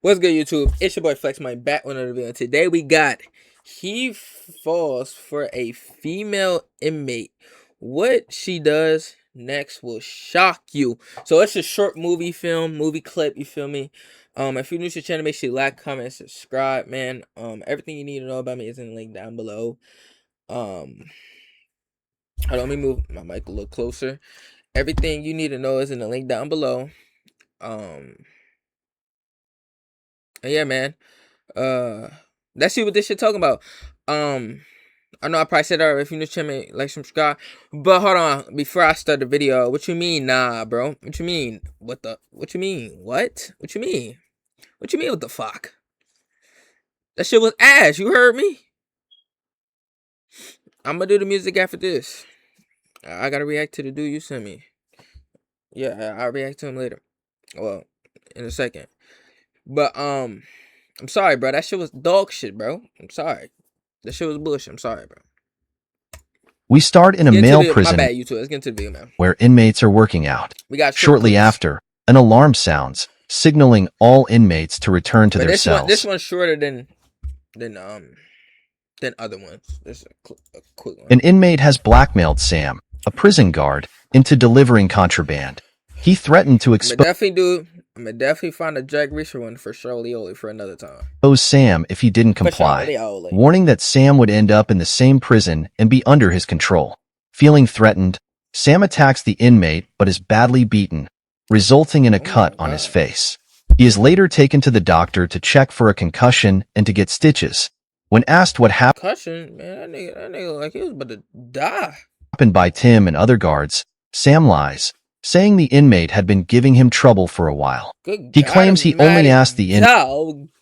What's good, YouTube? It's your boy Flex Mike back with another video. Today we got he falls for a female inmate. What she does next will shock you. So it's a short movie clip. You feel me? If you're new to the channel, make sure you like, comment, subscribe, man. Everything you need to know about me is in the link down below. Hold on, let me move my mic a little closer. Everything you need to know is in the link down below. And yeah, man. Let's see what this shit talking about. I know I probably said that already. If you new to channel, like, subscribe. But hold on, before I start the video, what you mean, nah, bro? What you mean? What you mean? What? What you mean? What you mean? What the fuck? That shit was ass. You heard me? I'm gonna do the music after this. I gotta react to the dude you sent me. Yeah, I'll react to him later. Well, in a second. But I'm sorry, bro. That shit was dog shit, bro. I'm sorry. That shit was bullshit. I'm sorry, bro. We start in a male prison my bad, YouTube. Let's get into the video, man. where inmates are working out. We got Shortly after, an alarm sounds, signaling all inmates to return to their cells. This one's shorter than other ones. This is a quick one. An inmate has blackmailed Sam, a prison guard, into delivering contraband. He threatened to expose I'm gonna definitely find a Jack Reacher one for Charlie for another time. Sam if he didn't comply, warning that Sam would end up in the same prison and be under his control. Feeling threatened, Sam attacks the inmate but is badly beaten, resulting in a cut on his face. He is later taken to the doctor to check for a concussion and to get stitches. When asked what happened, concussion, man, that nigga like he was about to die. Happened by Tim and other guards, Sam lies, saying the inmate had been giving him trouble for a while. He claims he only asked the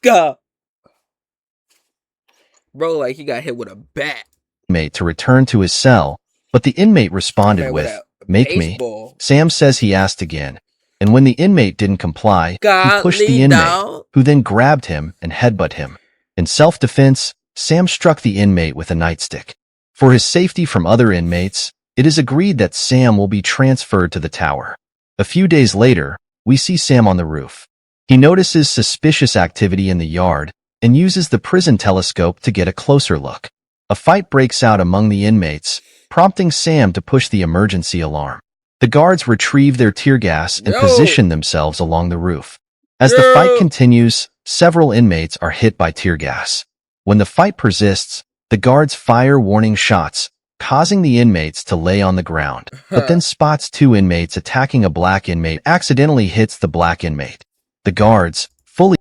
bro, like he got hit with a bat. Inmate to return to his cell, but the inmate responded with, "Make me." Sam says he asked again, and when the inmate didn't comply, he pushed the inmate, who then grabbed him and headbutted him. In self-defense, Sam struck the inmate with a nightstick. For his safety from other inmates, it is agreed that Sam will be transferred to the tower. A few days later, we see Sam on the roof. He notices suspicious activity in the yard and uses the prison telescope to get a closer look. A fight breaks out among the inmates, prompting Sam to push the emergency alarm. The guards retrieve their tear gas and position themselves along the roof. As the fight continues, several inmates are hit by tear gas. When the fight persists, the guards fire warning shots, causing the inmates to lay on the ground, but then spots two inmates attacking a black inmate, accidentally hits the black inmate. The guards, fully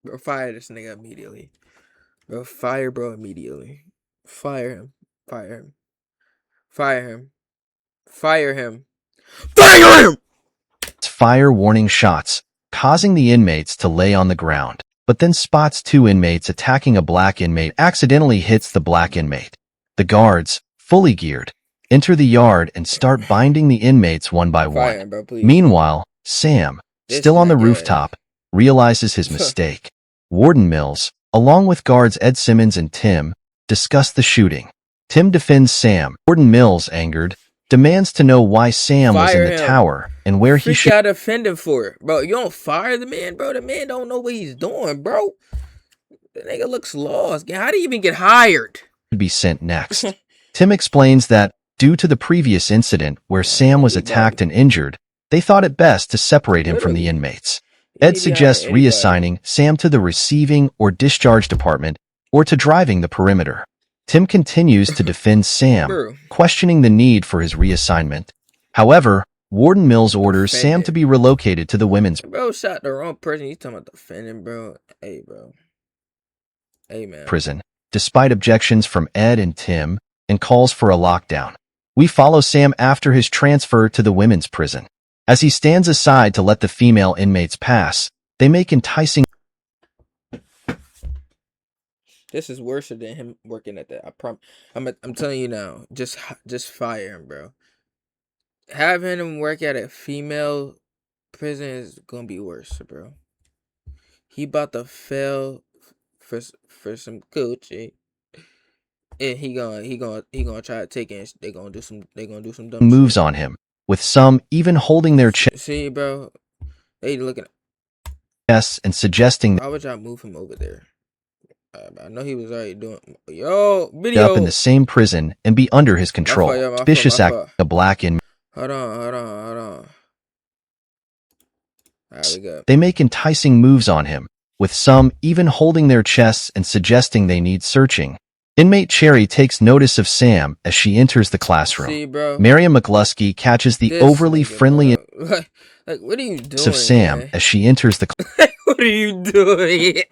Bro, fire this nigga immediately. Bro, fire bro immediately. Fire him. Fire him. Fire him. Fire him. Fire him! Fire warning shots, causing the inmates to lay on the ground, but then spots two inmates attacking a black inmate, accidentally hits the black inmate. The guards, fully geared, enter the yard and start binding the inmates one by one. Him, bro, Meanwhile, Sam, still on the rooftop, realizes his mistake. Warden Mills, along with guards Ed Simmons and Tim, discuss the shooting. Tim defends Sam. Warden Mills, angered, demands to know why Sam was in the tower and where he should defend him for it. Bro, you don't fire the man, bro. The man don't know what he's doing, bro. The nigga looks lost. How did he even get hired? Be sent next. Tim explains that, due to the previous incident where Sam was attacked and injured, they thought it best to separate him from the inmates. Ed suggests reassigning Sam to the receiving or discharge department or to driving the perimeter. Tim continues to defend Sam, questioning the need for his reassignment. However, Warden Mills orders Sam to be relocated to the women's Bro shot the wrong person. He's talking about defending, bro. Hey, bro. Hey, man. Prison, despite objections from Ed and Tim, and calls for a lockdown. We follow Sam after his transfer to the women's prison. As he stands aside to let the female inmates pass, they make enticing. This is worse than him working at that. I'm telling you now. Just fire him, bro. Having him work at a female prison is gonna be worse, bro. He about to fail for some Gucci. And he gonna try to take it. They gonna do some dumb moves shit. on him, with some even holding their See, bro, they looking. chests and suggesting Why would y'all move him over there? I know he was already doing. Yo, up in the video. same prison and be under his My fault, control. yo, Suspicious my act fault. a black inmate. Hold on. Alright, we good. They make enticing moves on him, with some even holding their chests and suggesting they need searching. Inmate Cherry takes notice of Sam as she enters the classroom. See, bro. Miriam McCluskey catches the overly friendly like, what are you doing, of Sam man? as she enters the What are you doing?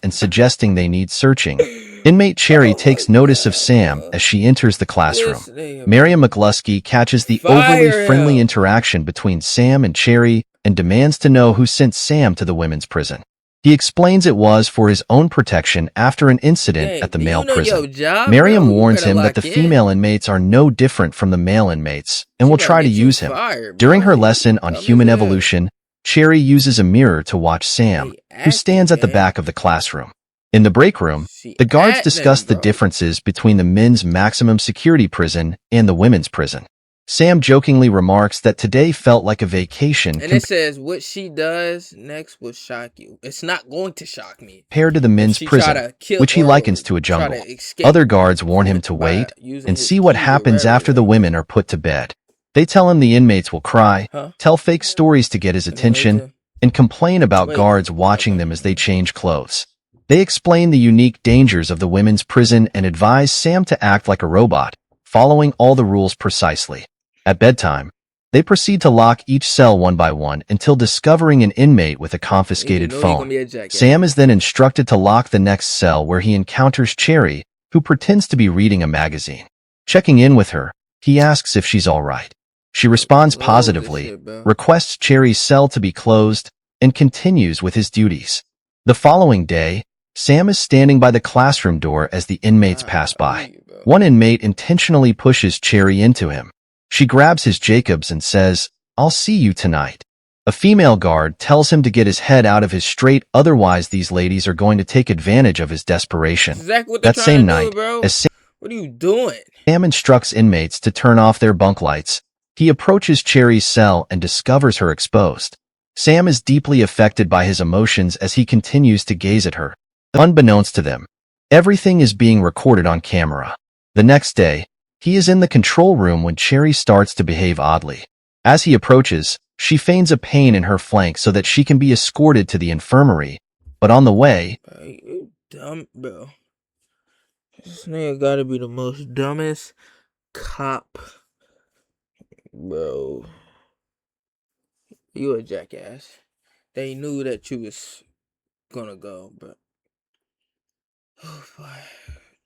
and suggesting they need searching. Inmate Cherry takes notice of Sam as she enters the classroom. Miriam McCluskey catches the overly friendly interaction between Sam and Cherry and demands to know who sent Sam to the women's prison. He explains it was for his own protection after an incident at the male prison. Miriam warns him that the female inmates are no different from the male inmates and will try to use him. During her lesson on human evolution, Cherry uses a mirror to watch Sam, who stands at the back of the classroom. In the break room, the guards discuss the differences between the men's maximum security prison and the women's prison. Sam jokingly remarks that today felt like a vacation. And it says, what she does next will shock you. It's not going to shock me. Compared to the men's prison, which he likens to a jungle. Other guards warn him to wait and see what happens after the women are put to bed. They tell him the inmates will cry, tell fake stories to get his attention, and complain about guards watching them as they change clothes. They explain the unique dangers of the women's prison and advise Sam to act like a robot, following all the rules precisely. At bedtime, they proceed to lock each cell one by one until discovering an inmate with a confiscated phone. Sam is then instructed to lock the next cell where he encounters Cherry, who pretends to be reading a magazine. Checking in with her, he asks if she's all right. She responds positively, requests Cherry's cell to be closed, and continues with his duties. The following day, Sam is standing by the classroom door as the inmates pass by. One inmate intentionally pushes Cherry into him. She grabs his Jacobs and says, "I'll see you tonight." A female guard tells him to get his head out of his straight, otherwise these ladies are going to take advantage of his desperation. That same night, as what are you doing? Sam instructs inmates to turn off their bunk lights, he approaches Cherry's cell and discovers her exposed. Sam is deeply affected by his emotions as he continues to gaze at her. Unbeknownst to them, everything is being recorded on camera. The next day, he is in the control room when Cherry starts to behave oddly. As he approaches, she feigns a pain in her flank so that she can be escorted to the infirmary, but on the way... Bro, you dumb, bro. This nigga gotta be the most dumbest cop. Bro. You a jackass. They knew that you was gonna go, but... Oh, boy.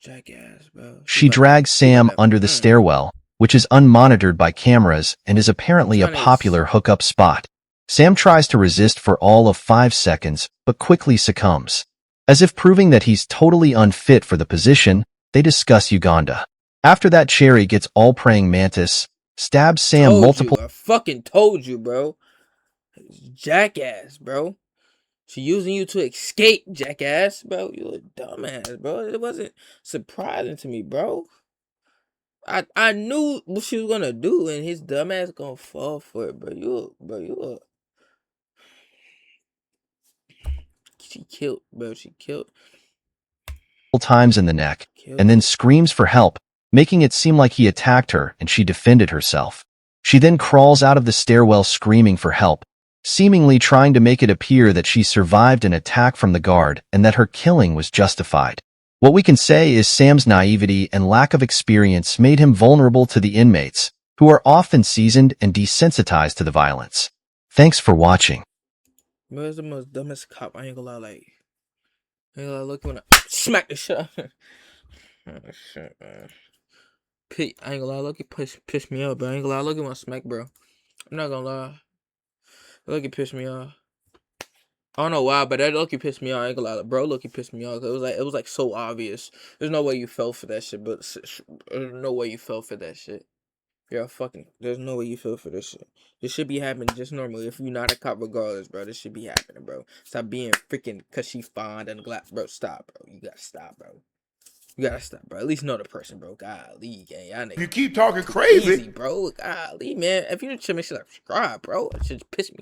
Jackass, bro. She drags Sam under the stairwell, which is unmonitored by cameras and is apparently a popular hookup spot. Sam tries to resist for all of 5 seconds, but quickly succumbs. As if proving that he's totally unfit for the position, they discuss Uganda. After that, Cherry gets all praying mantis, stabs Sam multiple... I fucking told you, bro. Jackass, bro. She using you to escape, jackass, bro. You a dumbass, bro. It wasn't surprising to me, bro. I knew what she was gonna do, and his dumbass gonna fall for it, bro. She killed, bro. She killed. Times in the neck, and then screams for help, making it seem like he attacked her and she defended herself. She then crawls out of the stairwell screaming for help, seemingly trying to make it appear that she survived an attack from the guard and that her killing was justified. What we can say is Sam's naivety and lack of experience made him vulnerable to the inmates, who are often seasoned and desensitized to the violence. Thanks for watching. Where's the most dumbest cop? I ain't gonna lie, like... I ain't gonna lie, look when I smack the shit. Oh, shit, man. I ain't gonna lie, look, it pissed me off, bro. I ain't gonna lie, look at my smack, bro. I'm not gonna lie. Look, it pissed me off. I don't know why, but that Loki pissed me off. I ain't gonna lie, bro. Loki pissed me off. It was like so obvious. There's no way you fell for that shit, but there's no way you fell for that shit. You're a fucking. There's no way you fell for this shit. This should be happening just normally. If you're not a cop, regardless, bro, this should be happening, bro. Stop being freaking cause she fond and glad, bro. Stop, bro. You gotta stop, bro. You gotta stop, bro. At least know the person, bro. Golly, gang. Y'all niggas. You keep talking crazy, bro. Golly, man. If you're new to me, subscribe, bro. It should piss me